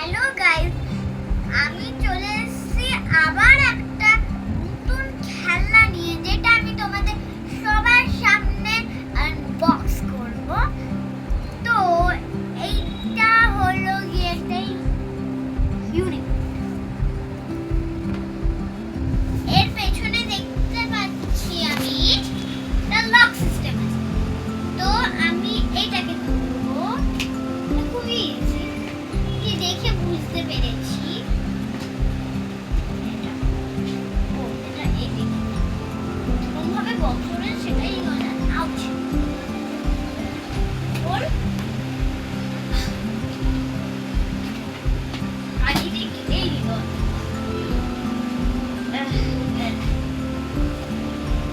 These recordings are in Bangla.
হ্যালো গাইস, আমি চলে এসেছি আবার একটা নতুন খেলনা নিয়ে, যেটা আমি তোমাদের সবার সামনে আনবক্স করব। তো এইটা হলো গিয়ে একটা ইউনিক। এর পেছনে দেখতে পাচ্ছি আমি একটা লক সিস্টেম আছে। তো আমি এইটাকে তুলবো, খুবই ইজি, দেখে বুঝতে পেরেছি এটা এদিকে কোনভাবে বক্স করে সেটাই না। আউচ বল আগে দেখি এই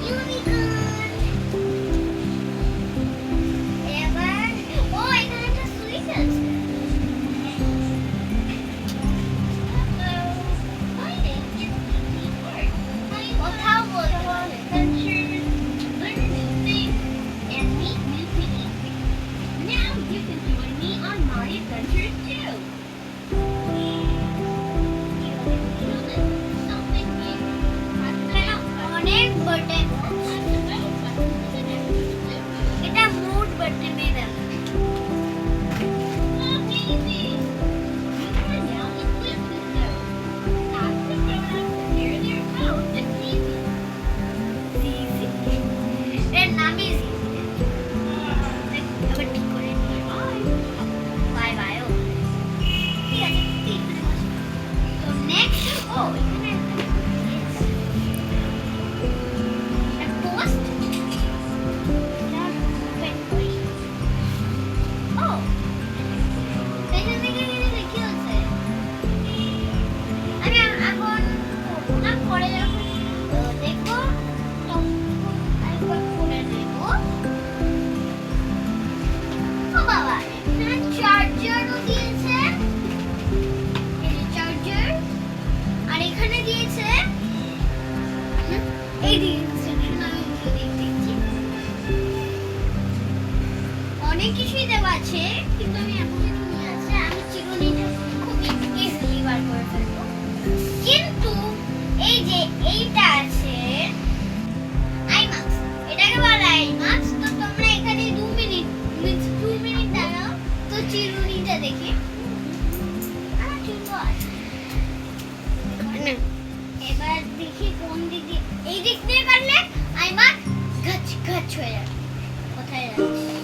ইউনিকর্ন। এবার ও এখানে একটা সুইচ আছে। এটা মোড বাটনের অনেক কিছুই দেওয়া আছে, কিন্তু আমি এখন নিয়ে আসছি। আমি চিরুনিটা খুব ইজিলি বার করে ফেলবো। কিন্তু এই যে এইটা আছে আইমাক্স, এটাকে বলে আইমাক্স। তো তোমরা এখানে 2 মিনিট দাঁড়াও, তো চিরুনিটা দেখি। এবার দেখি কোন দিক দিয়ে, এই দিক দিয়ে কাটলে আইমাক্স গাছ গাছ হয়ে যাবে। কোথায় যাচ্ছে?